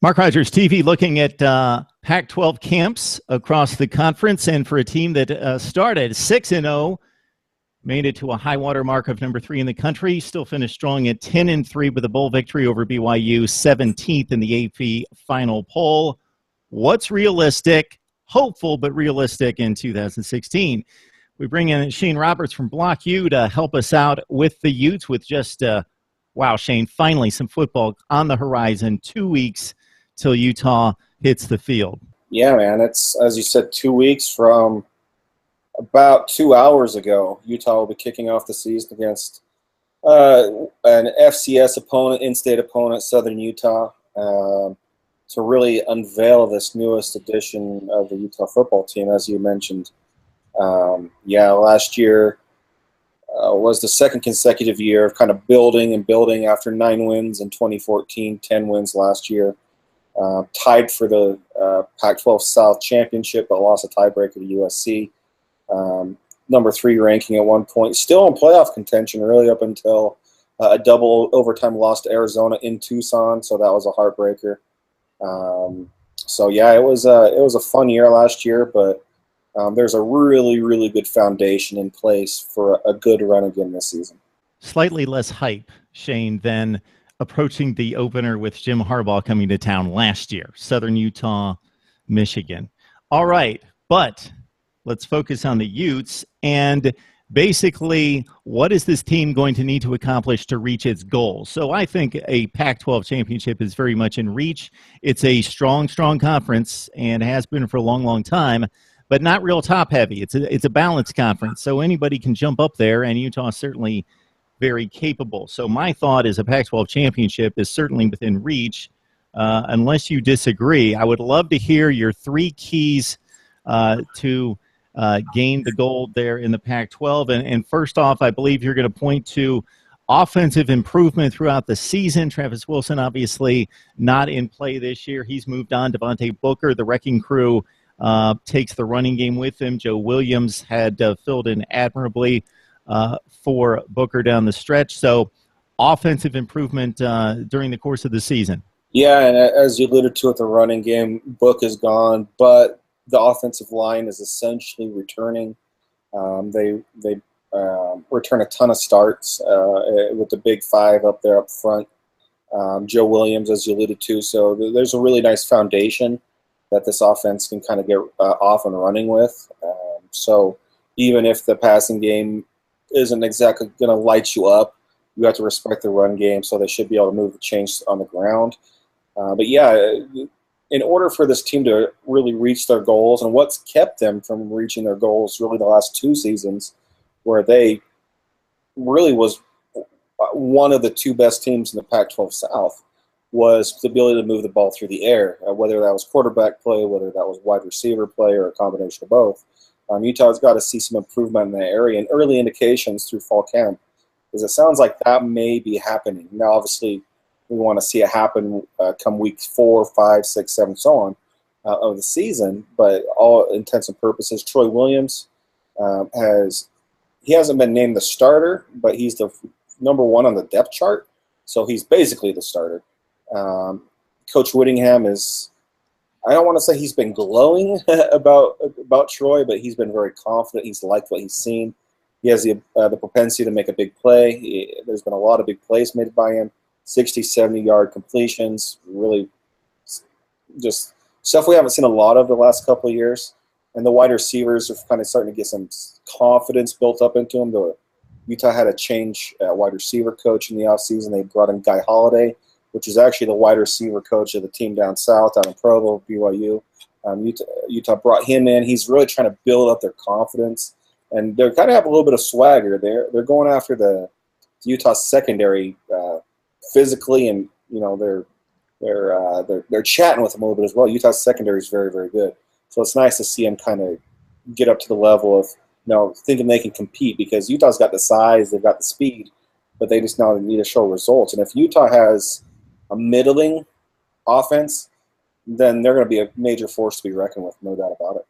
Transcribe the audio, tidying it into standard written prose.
Mark Rogers TV looking at Pac-12 camps across the conference, and for a team that started 6-0, made it to a high water mark of number 3 in the country, still finished strong at 10-3 with a bowl victory over BYU, 17th in the AP final poll. What's realistic, hopeful but realistic in 2016? We bring in Shane Roberts from Block U to help us out with the Utes with just, wow, Shane, finally some football on the horizon, 2 weeks till Utah hits the field. Yeah, man, it's, as you said, 2 weeks from about 2 hours ago. Utah will be kicking off the season against an FCS opponent, in-state opponent, Southern Utah, to really unveil this newest edition of the Utah football team, as you mentioned. Last year was the second consecutive year of kind of building and building after 9 wins in 2014, 10 wins last year. Tied for the Pac-12 South Championship, but lost a tiebreaker to USC. Number 3 ranking at one point. Still in playoff contention really up until a double overtime loss to Arizona in Tucson, so that was a heartbreaker. It was a fun year last year, but there's a really, really good foundation in place for a good run again this season. Slightly less hype, Shane, than approaching the opener with Jim Harbaugh coming to town last year, Southern Utah, Michigan. All right, but let's focus on the Utes and basically what is this team going to need to accomplish to reach its goals? So I think a Pac-12 championship is very much in reach. It's a strong conference and has been for a long, long time, but not real top-heavy. It's a balanced conference, so anybody can jump up there, and Utah is certainly very capable. So my thought is a Pac-12 championship is certainly within reach. Unless you disagree, I would love to hear your 3 keys to gain the gold there in the Pac-12. And first off, I believe you're going to point to offensive improvement throughout the season. Travis Wilson, obviously, not in play this year. He's moved on. Devontae Booker, the wrecking crew, takes the running game with him. Joe Williams had filled in admirably for Booker down the stretch. So offensive improvement during the course of the season. Yeah, and as you alluded to at the running game, Book is gone, but the offensive line is essentially returning. They return a ton of starts with the big 5 up there up front. Joe Williams, as you alluded to. So there's a really nice foundation that this offense can kind of get off and running with. So even if the passing game isn't exactly going to light you up, you have to respect the run game, so they should be able to move the chains on the ground. In order for this team to really reach their goals, and what's kept them from reaching their goals really the last 2 seasons, where they really was one of the 2 best teams in the Pac-12 South, was the ability to move the ball through the air, whether that was quarterback play, whether that was wide receiver play, or a combination of both. Utah's got to see some improvement in that area, and early indications through fall camp is it sounds like that may be happening. Now, obviously, we want to see it happen come weeks 4, 5, 6, 7, so on of the season. But all intents and purposes, Troy Williams hasn't been named the starter, but he's the number 1 on the depth chart, so he's basically the starter. Coach Whittingham is, I don't want to say he's been glowing about Troy, but he's been very confident. He's liked what he's seen. He has the propensity to make a big play. There's been a lot of big plays made by him. 60, 70-yard completions, really just stuff we haven't seen a lot of the last couple of years. And the wide receivers are kind of starting to get some confidence built up into them. Utah had a change at wide receiver coach in the offseason. They brought in Guy Holliday, which is actually the wide receiver coach of the team down south, out in Provo, BYU. Utah brought him in. He's really trying to build up their confidence. And they kind of have a little bit of swagger. They're going after the Utah secondary physically, and they're chatting with them a little bit as well. Utah's secondary is very, very good, so it's nice to see them kind of get up to the level of thinking they can compete, because Utah's got the size, they've got the speed, but they just now need to show results. And if Utah has a middling offense, then they're going to be a major force to be reckoned with, no doubt about it.